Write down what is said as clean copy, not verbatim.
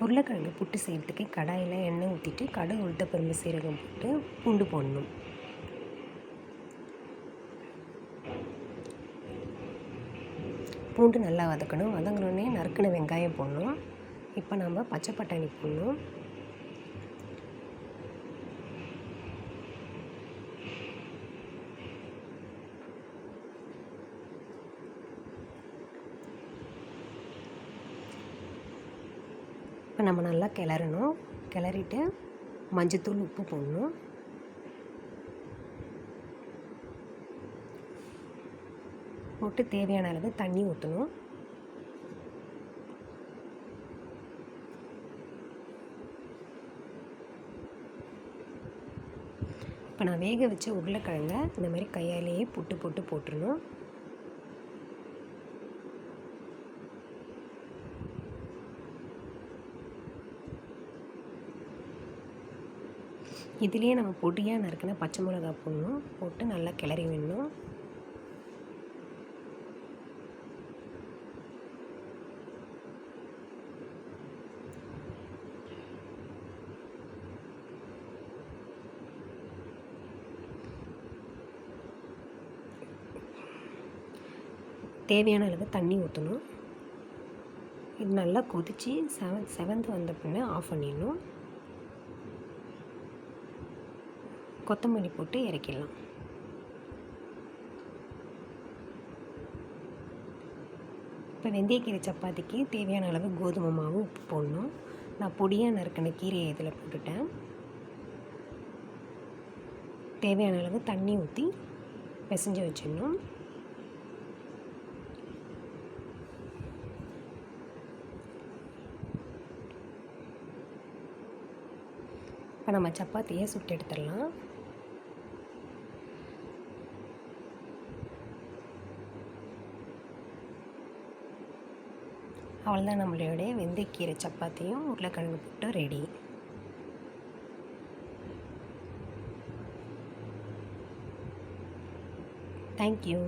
உருளைக்கிழங்கு புட்டு செய்கிறதுக்கு கடாயில் எண்ணெய் ஊற்றிட்டு கடுகு உளுத்தம்பருப்பு சீரகம் போட்டு பூண்டு போடணும். பூண்டு நல்லா வதக்கணும். வதங்கினோடனே நறுக்கின வெங்காயம் போடணும். இப்போ நம்ம பச்சை பட்டாணி போடணும். இப்போ நம்ம நல்லா கிளறணும். கிளறிட்டு மஞ்சத்தூள் உப்பு போடணும். போட்டு தேவையான அளவு தண்ணி ஊற்றணும். இப்போ நான் வேக வச்ச உருளைக்கிழங்க இந்த மாதிரி கையாலேயே புட்டு போட்டு போட்டுடணும். இதுலேயே நம்ம பொடியாக நறுக்கின பச்சை மிளகா போடணும். போட்டு நல்லா கிளறி விடணும். தேவையான அளவு தண்ணி ஊற்றணும். இது நல்லா கொதித்து செவந்து வந்த பின்னே ஆஃப் பண்ணிடணும். கொத்தமல்லி போட்டு இறக்கிடலாம். இப்போ வெந்தயக்கீரை சப்பாத்திக்கு தேவையான அளவு கோதுமை மாவு உப்பு போடணும். நான் பொடியாக நறுக்கின கீரையை இதில் போட்டுட்டேன். தேவையான அளவு தண்ணி ஊற்றி பிசைஞ்சு வச்சிடணும். இப்போ நம்ம சப்பாத்தியை சுட்டு எடுத்துடலாம். அவ்வளோதான், நம்மளுடைய வெந்தயக்கீரை சப்பாத்தியும் உருளைக்கிழங்கு புட்டு ரெடி. தேங்க்யூ.